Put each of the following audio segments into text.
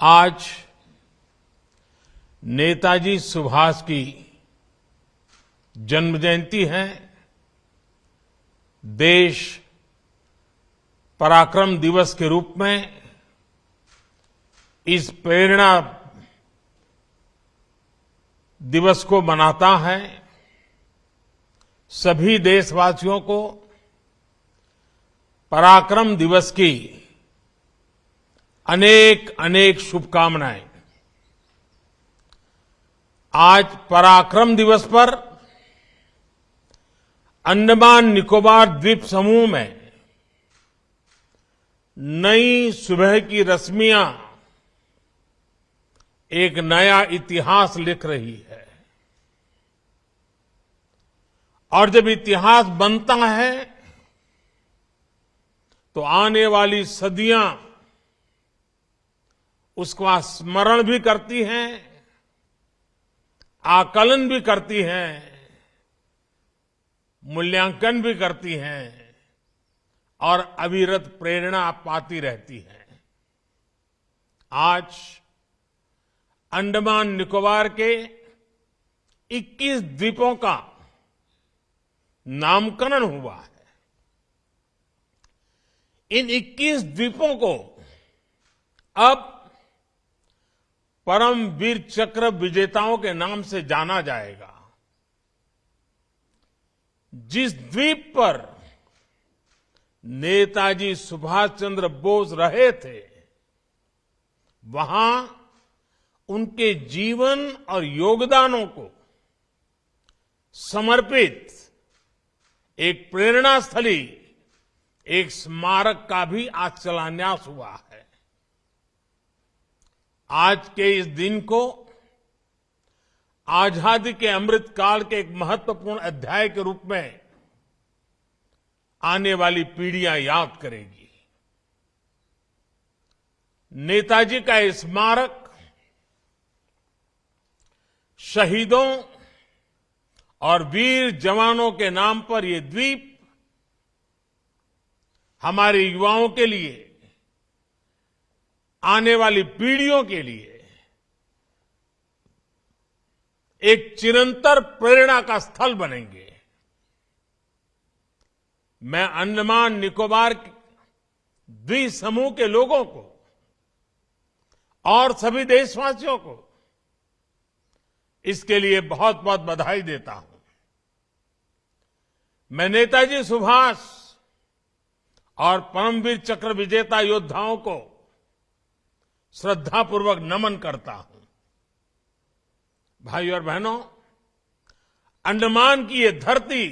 आज नेताजी सुभाष की जन्म जयंती है। देश पराक्रम दिवस के रूप में इस प्रेरणा दिवस को मनाता है। सभी देशवासियों को पराक्रम दिवस की अनेक अनेक शुभकामनाएं। आज पराक्रम दिवस पर अंडमान निकोबार द्वीप समूह में नई सुबह की रश्मियां एक नया इतिहास लिख रही है। और जब इतिहास बनता है तो आने वाली सदियां उसका स्मरण भी करती हैं, आकलन भी करती हैं, मूल्यांकन भी करती हैं और अविरत प्रेरणा पाती रहती हैं। आज अंडमान निकोबार के 21 द्वीपों का नामकरण हुआ है। इन 21 द्वीपों को अब परमवीर चक्र विजेताओं के नाम से जाना जाएगा। जिस द्वीप पर नेताजी सुभाष चंद्र बोस रहे थे, वहां उनके जीवन और योगदानों को समर्पित एक प्रेरणा स्थली, एक स्मारक का भी आज शिलान्यास हुआ है। आज के इस दिन को आजादी के अमृत काल के एक महत्वपूर्ण अध्याय के रूप में आने वाली पीढ़ियां याद करेगी। नेताजी का ये स्मारक शहीदों और वीर जवानों के नाम पर यह द्वीप हमारे युवाओं के लिए, आने वाली पीढ़ियों के लिए एक चिरंतर प्रेरणा का स्थल बनेंगे। मैं अंडमान निकोबार द्वीप समूह के लोगों को और सभी देशवासियों को इसके लिए बहुत बहुत बधाई देता हूं। मैं नेताजी सुभाष और परमवीर चक्र विजेता योद्धाओं को श्रद्धापूर्वक नमन करता हूं। भाइयों और बहनों, अंडमान की ये धरती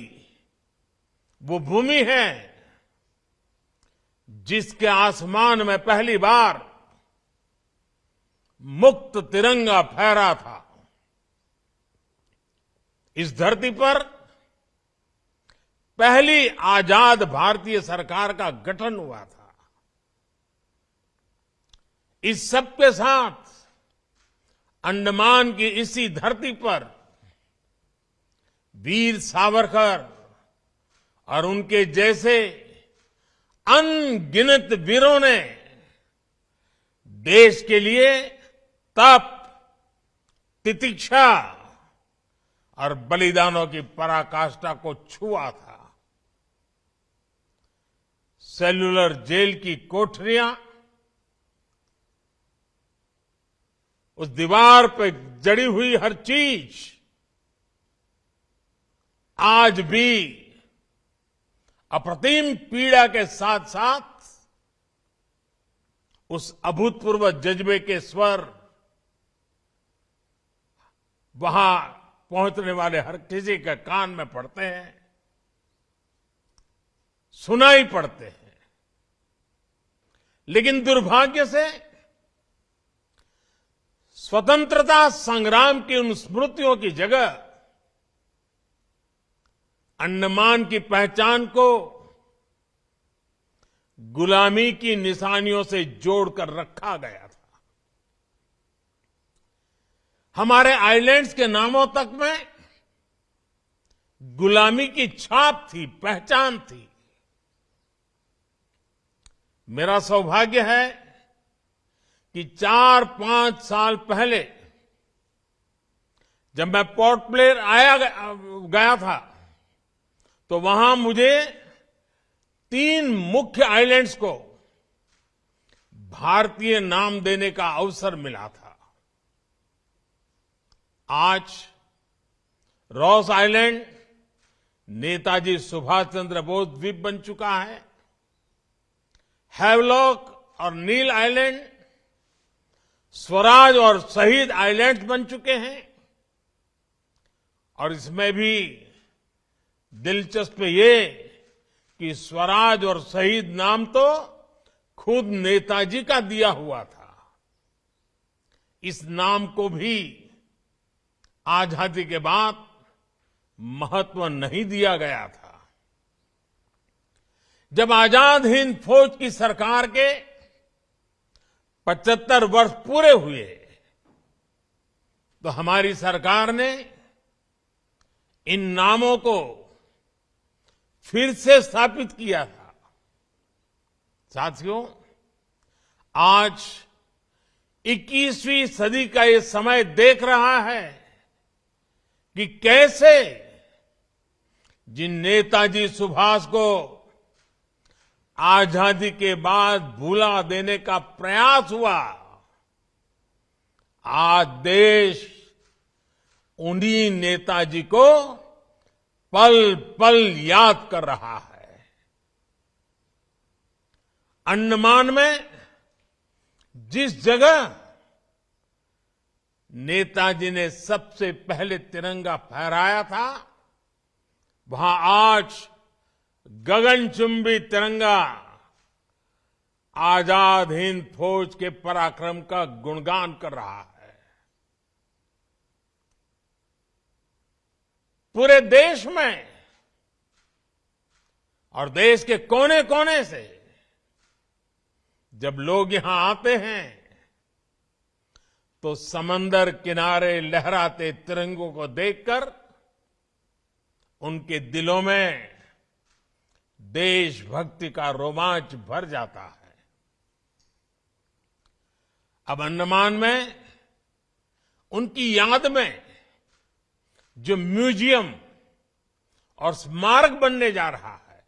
वो भूमि है जिसके आसमान में पहली बार मुक्त तिरंगा फहरा था। इस धरती पर पहली आजाद भारतीय सरकार का गठन हुआ था। इस सब के साथ अंडमान की इसी धरती पर वीर सावरकर और उनके जैसे अनगिनत वीरों ने देश के लिए तप, तितिक्षा और बलिदानों की पराकाष्ठा को छुआ था। सेल्युलर जेल की कोठरियां, उस दीवार पर जड़ी हुई हर चीज आज भी अप्रतिम पीड़ा के साथ साथ उस अभूतपूर्व जज्बे के स्वर वहां पहुंचने वाले हर किसी के कान में पड़ते हैं, सुनाई पड़ते हैं। लेकिन दुर्भाग्य से स्वतंत्रता संग्राम की उन स्मृतियों की जगह अंडमान की पहचान को गुलामी की निशानियों से जोड़कर रखा गया था। हमारे आइलैंड्स के नामों तक में गुलामी की छाप थी, पहचान थी। मेरा सौभाग्य है कि 4-5 साल पहले जब मैं पोर्ट ब्लेयर गया था तो वहां मुझे 3 मुख्य आइलैंड्स को भारतीय नाम देने का अवसर मिला था। आज रॉस आइलैंड नेताजी सुभाष चंद्र बोस द्वीप बन चुका है। हैवलॉक और नील आइलैंड स्वराज और शहीद आइलैंड्स बन चुके हैं। और इसमें भी दिलचस्प ये कि स्वराज और शहीद नाम तो खुद नेताजी का दिया हुआ था। इस नाम को भी आजादी के बाद महत्व नहीं दिया गया था। जब आजाद हिंद फौज की सरकार के 75 वर्ष पूरे हुए तो हमारी सरकार ने इन नामों को फिर से स्थापित किया था। साथियों, आज 21वीं सदी का ये समय देख रहा है कि कैसे जिन नेताजी सुभाष को आजादी के बाद भुला देने का प्रयास हुआ, आज देश उन्हीं नेताजी को पल पल याद कर रहा है। अंडमान में जिस जगह नेताजी ने सबसे पहले तिरंगा फहराया था, वहां आज गगनचुंबी तिरंगा आजाद हिंद फौज के पराक्रम का गुणगान कर रहा है। पूरे देश में और देश के कोने कोने से जब लोग यहां आते हैं तो समंदर किनारे लहराते तिरंगों को देखकर उनके दिलों में देशभक्ति का रोमांच भर जाता है। अब अंडमान में उनकी याद में जो म्यूजियम और स्मारक बनने जा रहा है,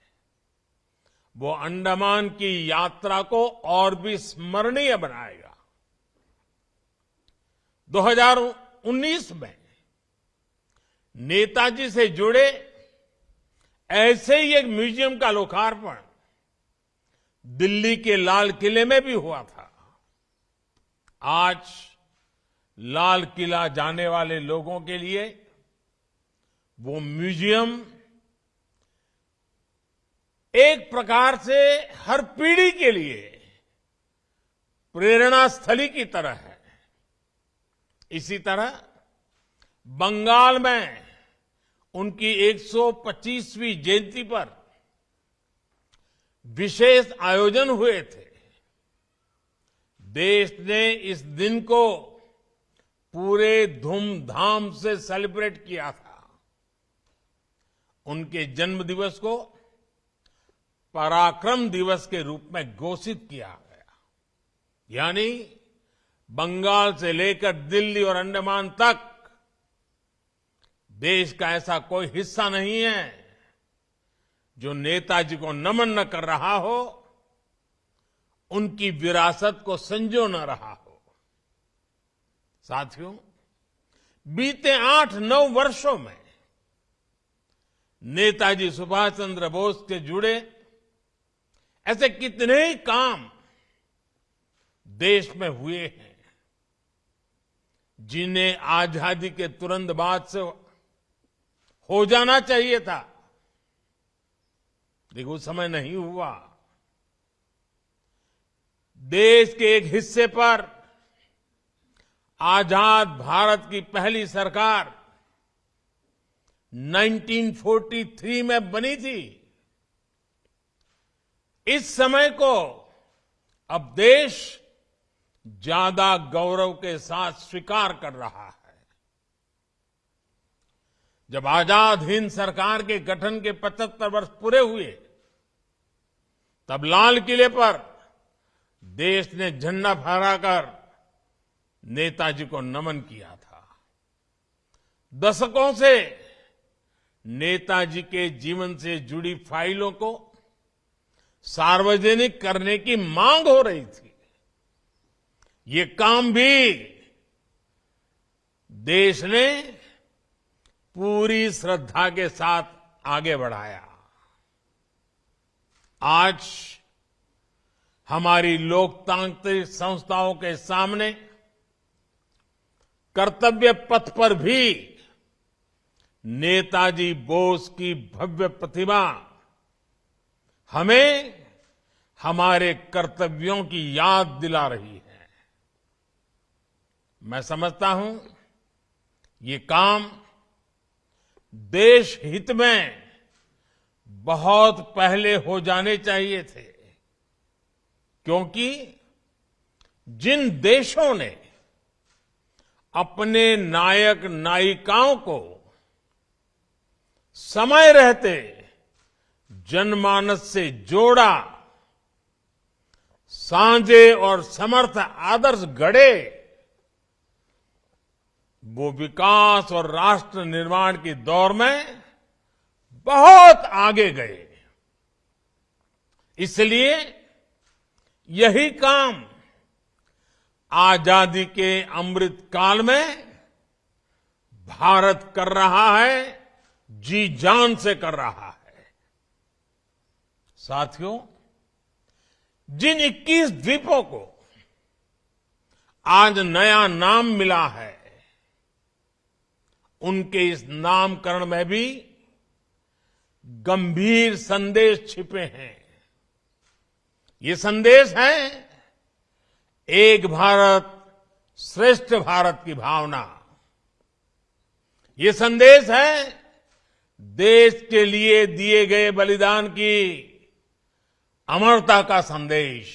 वो अंडमान की यात्रा को और भी स्मरणीय बनाएगा। 2019 में नेताजी से जुड़े ऐसे ही एक म्यूजियम का लोकार्पण दिल्ली के लाल किले में भी हुआ था। आज लाल किला जाने वाले लोगों के लिए वो म्यूजियम एक प्रकार से हर पीढ़ी के लिए प्रेरणा स्थली की तरह है। इसी तरह बंगाल में उनकी 125वीं जयंती पर विशेष आयोजन हुए थे। देश ने इस दिन को पूरे धूमधाम से सेलिब्रेट किया था। उनके जन्म दिवस को पराक्रम दिवस के रूप में घोषित किया गया। यानी बंगाल से लेकर दिल्ली और अंडमान तक देश का ऐसा कोई हिस्सा नहीं है जो नेताजी को नमन न कर रहा हो, उनकी विरासत को संजो न रहा हो। साथियों, बीते 8-9 वर्षों में नेताजी सुभाष चंद्र बोस से जुड़े ऐसे कितने ही काम देश में हुए हैं जिन्हें आजादी के तुरंत बाद से हो जाना चाहिए था, लेकिन उस समय नहीं हुआ। देश के एक हिस्से पर आजाद भारत की पहली सरकार 1943 में बनी थी। इस समय को अब देश ज्यादा गौरव के साथ स्वीकार कर रहा है। जब आजाद हिंद सरकार के गठन के 75 वर्ष पूरे हुए, तब लाल किले पर देश ने झंडा फहराकर नेताजी को नमन किया था। दशकों से नेताजी के जीवन से जुड़ी फाइलों को सार्वजनिक करने की मांग हो रही थी। ये काम भी देश ने पूरी श्रद्धा के साथ आगे बढ़ाया। आज हमारी लोकतांत्रिक संस्थाओं के सामने कर्तव्य पथ पर भी नेताजी बोस की भव्य प्रतिमा हमें हमारे कर्तव्यों की याद दिला रही है। मैं समझता हूं ये काम देश हित में बहुत पहले हो जाने चाहिए थे, क्योंकि जिन देशों ने अपने नायक नायिकाओं को समय रहते जनमानस से जोड़ा, साझे और समर्थ आदर्श गढ़े, वो विकास और राष्ट्र निर्माण की दौर में बहुत आगे गए। इसलिए यही काम आजादी के अमृत काल में भारत कर रहा है, जी जान से कर रहा है। साथियों, जिन 21 द्वीपों को आज नया नाम मिला है, उनके इस नामकरण में भी गंभीर संदेश छिपे हैं। ये संदेश है एक भारत श्रेष्ठ भारत की भावना। ये संदेश है देश के लिए दिए गए बलिदान की अमरता का संदेश।